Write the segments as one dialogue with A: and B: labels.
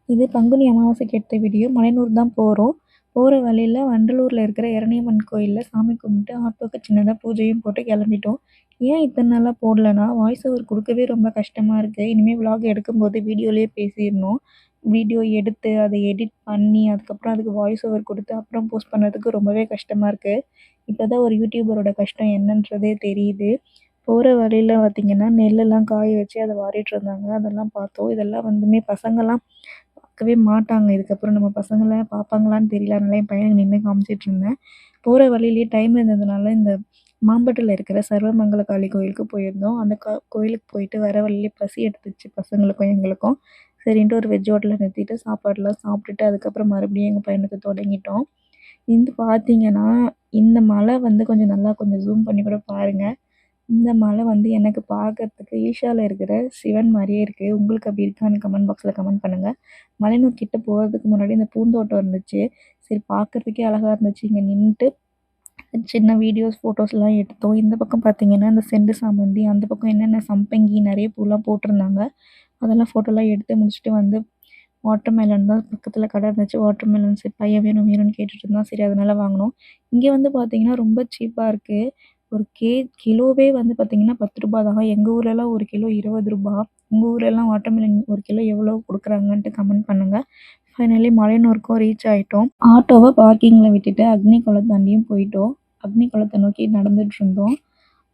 A: இது பங்குனி அமாவாசைக்கு எடுத்த வீடியோ. மலையனூர் தான் போறோம். போற வழியில வண்டலூர்ல இருக்கிற இரணியம்மன் கோயில்ல சாமி கும்பிட்டு ஆட்டோக்கு சின்னதா பூஜையும் போட்டு கிளம்பிட்டோம். ஏன் இத்தன நாளா போடலன்னா, வாய்ஸ் ஓவர் குடுக்கவே ரொம்ப கஷ்டமா இருக்கு. இனிமே விலாக் எடுக்கும்போது வீடியோலயே பேசிறணும். வீடியோ எடுத்து, அத எடிட் பண்ணி, அதுக்கப்புறம் அதுக்கு வாய்ஸ் ஓவர் குடுத்து, அப்புறம் போஸ்ட் பண்ணுறதுக்கு ரொம்பவே கஷ்டமா இருக்கு. இப்பதான் ஒரு யூடியூபரோட கஷ்டம் என்னன்றதே தெரியுது. போற வழியில பார்த்தீங்கன்னா, நெல்லெல்லாம் காய வச்சு அத வாரிட்டு இருந்தாங்க. அதெல்லாம் பார்த்தோம். இதெல்லாம் வந்துமே பசங்கலாம் பார்க்கவே மாட்டாங்க. இதுக்கப்புறம் நம்ம பசங்கலாம் பார்ப்பாங்களான்னு தெரியல. அதனால என் பையனுக்கு நின்னு காமிச்சிட்டுருந்தேன். போற வழியிலேயே டைம் இருந்ததுனால, இந்த மாம்பட்டுல இருக்கிற சர்வமங்கல காளி கோயிலுக்கு போயிருந்தோம். அந்த கோயிலுக்கு போயிட்டு வர வழியிலே பசி எடுத்துச்சு பசங்களுக்கும், எங்களுக்கும். சரின்ட்டு ஒரு வெஜ் ஹோட்டல்ல நிறுத்திட்டு சாப்பாடுலாம் சாப்பிட்டுட்டு, அதுக்கப்புறம் மறுபடியும் எங்க பயணத்த தொடங்கிட்டோம். இது பார்த்தீங்கன்னா, இந்த மலை வந்து கொஞ்சம் ஜூம் பண்ணி கூட பாருங்க. இந்த மலை வந்து எனக்கு பார்க்கறதுக்கு ஈஷால இருக்கிற சிவன் மாரியே இருக்கு. உங்களுக்கு அப்படி இருக்கான்னு கமெண்ட் பாக்ஸ்ல கமெண்ட் பண்ணுங்க. மலையனூர் கிட்ட போறதுக்கு முன்னாடி இந்த பூந்தோட்டம் இருந்துச்சு. சரி பார்க்கறதுக்கே அழகா இருந்துச்சு. இங்க நின்னுட்டு சின்ன வீடியோஸ், ஃபோட்டோஸ்லாம் எடுத்தோம். இந்த பக்கம் பார்த்தீங்கன்னா, இந்த செண்டு சாமந்தி, அந்த பக்கம் என்னென்ன சம்பங்கி நெறைய பூலாம் போட்டிருந்தாங்க. அதெல்லாம் ஃபோட்டோலாம் எடுத்து முடிச்சுட்டு வந்து வாட்டர் மெலன் தான் பக்கத்துல கடை இருந்துச்சு. வாட்டர் மெலன் சரி பையன் வேணும் வேணும்னு கேட்டுட்டு இருந்தான். சரி அதனால வாங்குனோம். இங்க வந்து பார்த்தீங்கன்னா, ரொம்ப சீப்பா இருக்கு. ஒரு கிலோவே வந்து பார்த்தீங்கன்னா ரூ. 10 தான். எங்க ஊர்லலாம் 1 கிலோ ரூ. 20. உங்க ஊர்லலாம் வாட்டர் மெலன் 1 கிலோ எவ்வளோ குடுக்குறாங்கன்ட்டு கமெண்ட் பண்ணுங்க. ஃபைனலி மலையனூருக்கும் ரீச் ஆயிட்டோம். ஆட்டோவ பார்க்கிங்ல விட்டுட்டு அக்னி குளம் தாண்டியும் போயிட்டோம். அக்னி குளத்த நோக்கி நடந்துட்டு இருந்தோம்.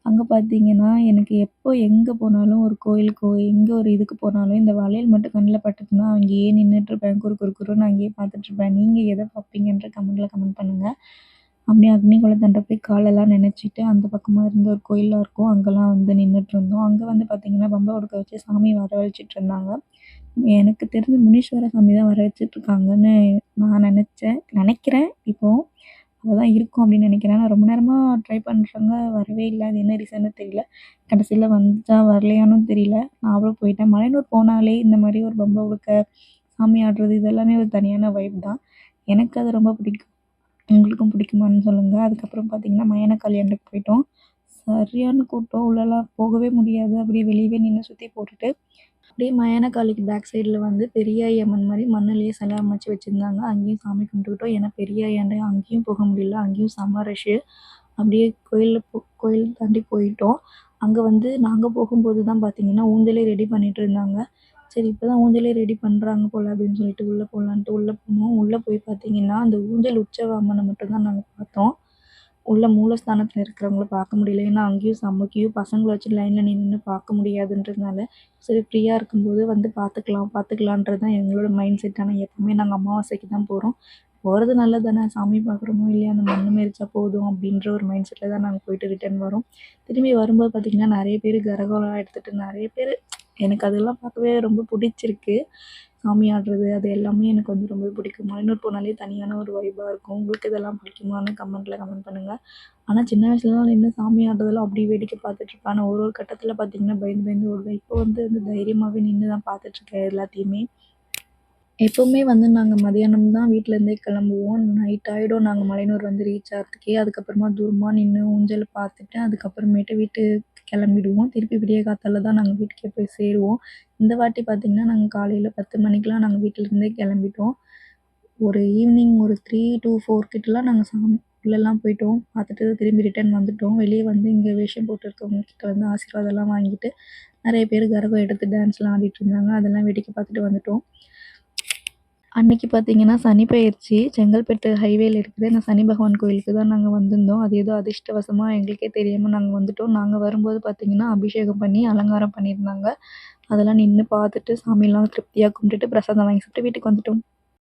A: அங்க பார்த்தீங்கன்னா, எனக்கு எப்போ எங்க போனாலும் ஒரு கோயிலுக்கோ, எங்க ஒரு இதுக்கு போனாலும் இந்த வளையல் மட்டும் கண்ல பட்டுச்சுன்னா, அங்கேயே நின்னுட்டுருப்பேன். குறுகுறுன்னு அங்கேயே பார்த்துட்டுருப்பேன். நீங்க எத பார்ப்பீங்கன்ற கமெண்ட்ல கமெண்ட் பண்ணுங்க. அப்படியே அக்னிகுளத்தாண்ட போய் காலெல்லாம் நனைச்சிட்டு, அந்த பக்கமா இருந்த ஒரு கோயில்லாம் இருக்கும். அங்கலாம் வந்து நின்னுட்டுருந்தோம். அங்க வந்து பார்த்தீங்கன்னா, பம்பா உடுக்க வச்சு சாமி வரவழைச்சிட்டுருந்தாங்க. எனக்கு தெரிஞ்சு முனீஸ்வர சாமி தான் வர வச்சுட்டுருக்காங்கன்னு நான் நெனைக்கிறேன் இப்போ. அதுதான் இருக்கும் அப்படின்னு நினைக்கிறேன். நான் ரொம்ப நேரமா ட்ரை பண்றேங்க. வரவே இல்ல. அது என்ன ரீசன்னு தெரியல. கடைசியில வந்துச்சா வரலையான்னும் தெரியல. நான் அப்புறம் போயிட்டேன். மலையனூர் போனாலே இந்த மாரி ஒரு பம்பா உடுக்க, சாமி ஆடுறது இது எல்லாமே ஒரு தனியான வைப் தான். எனக்கு அது ரொம்ப பிடிக்கும். உங்களுக்கும் பிடிக்குமான்னு சொல்லுங்க. அதுக்கப்புறம் பார்த்தீங்கன்னா, மயான கல்யாணத்துக்கு போயிட்டோம். சரியான கூட்டம். உள்ளலாம் போகவே முடியாது. அப்படியே வெளியவே நின்னு சுத்தி போட்டுட்டு அப்படியே மயானக்காளிக்கு பேக் சைடில் வந்து பெரியாயி அம்மன் மாதிரி மண்ணுலேயே சிலை அமைச்சு வச்சுருந்தாங்க. அங்கேயும் சாமி கும்பிட்டுக்கிட்டோம். ஏன்னா பெரியாயாண்ட அங்கேயும் போக முடியல. அங்கேயும் செம்ம ரஷ்ஷு. அப்படியே கோயில் தாண்டி போயிட்டோம். அங்கே வந்து நாங்கள் போகும்போது தான் பார்த்தீங்கன்னா ஊஞ்சலே ரெடி பண்ணிட்டு இருந்தாங்க. சரி இப்போ தான் ஊஞ்சலே ரெடி பண்ணுறாங்க போல் அப்படின்னு சொல்லிட்டு உள்ளே போகலான்ட்டு உள்ளே போனோம். உள்ளே போய் பார்த்தீங்கன்னா அந்த ஊஞ்சல் உற்சவ அம்மனை மட்டும் தான் நாங்கள் பார்த்தோம். உள்ள மூலஸ்தானத்தில் இருக்கிறவங்கள பார்க்க முடியல. ஏன்னா அங்கேயும் செம்ம கியூ. பசங்கள வச்சு லைனில் நின்னு பார்க்க முடியாதுன்றதுனால, சரி ஃப்ரீயாக இருக்கும்போது வந்து பார்த்துக்கலான்றது தான் எங்களோட மைண்ட் செட். ஆனால் எப்பவுமே நாங்கள் அமாவாசைக்கு தான் போகிறோம். போகிறது நல்லது தானே, சாமி பார்க்குறோமோ இல்லையா, அந்த மண்ணு மிதிச்சா போதும் அப்படின்ற ஒரு மைண்ட் செட்டில் தான் நாங்கள் போயிட்டு ரிட்டர்ன் வரோம். திரும்பி வரும்போது பார்த்திங்கன்னா நிறைய பேர் கரகோலாம் எடுத்துகிட்டு நிறைய பேர், எனக்கு அதெல்லாம் பார்க்கவே ரொம்ப பிடிச்சிருக்கு. சாமி ஆடுறது அது எல்லாமே எனக்கு வந்து ரொம்ப பிடிக்கும். மலையனூர் போனாலே தனியான ஒரு வைபாக இருக்கும். உங்களுக்கு இதெல்லாம் பிடிக்குமான்னு கமெண்ட்டில் கமெண்ட் பண்ணுங்கள். ஆனால் சின்ன வயசுலலாம் நின்று சாமி ஆடுறதெல்லாம் அப்படியே வேடிக்கை பார்த்துட்ருப்பேன். ஆனால் ஒரு கட்டத்தில் பார்த்திங்கன்னா பயந்து பயந்து ஓடுவேன். இப்போ வந்து தைரியமாகவே நின்று தான் பார்த்துட்ருக்கேன் எல்லாத்தையுமே. எப்போவுமே வந்து நாங்கள் மதியானம் தான் வீட்டிலேருந்தே கிளம்புவோம். நைட் ஆகிடும் நாங்கள் மலையனூர் வந்து ரீச் ஆகிறதுக்கே. அதுக்கப்புறமா தூரமாக நின்று ஊஞ்சல் பார்த்துட்டு அதுக்கப்புறமேட்டு வீட்டுக்கு கிளம்பிடுவோம். திருப்பி விடிய காத்தால தான் நாங்கள் வீட்டுக்கே போய் சேருவோம். இந்த வாட்டி பார்த்திங்கன்னா நாங்கள் காலையில் 10 மணிக்கெலாம் நாங்கள் வீட்டிலேருந்தே கிளம்பிட்டோம். ஒரு ஈவினிங் ஒரு 3 to 4 கிட்டலாம் நாங்கள் சாமி உள்ளலாம் போயிட்டோம். பார்த்துட்டு திரும்பி ரிட்டர்ன் வந்துட்டோம். வெளியே வந்து இங்கே வேஷம் போட்டுருக்கவங்க கிட்ட வந்து ஆசீர்வாதம்லாம் வாங்கிட்டு நிறைய பேர் கரகம் எடுத்து டான்ஸ்லாம் ஆடிட்டு இருந்தாங்க. அதெல்லாம் வேடிக்கை பார்த்துட்டு வந்துட்டோம். அன்னைக்கு பார்த்தீங்கன்னா சனி பெயர்ச்சி. செங்கல்பட்டு ஹைவேல இருக்கிற இந்த சனி பகவான் கோயிலுக்கு தான் நாங்க வந்திருந்தோம். அது ஏதோ அதிர்ஷ்டவசமா எங்களுக்கே தெரியாம நாங்க வந்துட்டோம். நாங்க வரும்போது பார்த்தீங்கன்னா, அபிஷேகம் பண்ணி அலங்காரம் பண்ணியிருந்தாங்க. அதெல்லாம் நின்னு பார்த்துட்டு சாமிலாம் திருப்தியா கும்பிட்டுட்டு பிரசாதம் வாங்கி சாப்பிட்டு வீட்டுக்கு வந்துட்டோம்.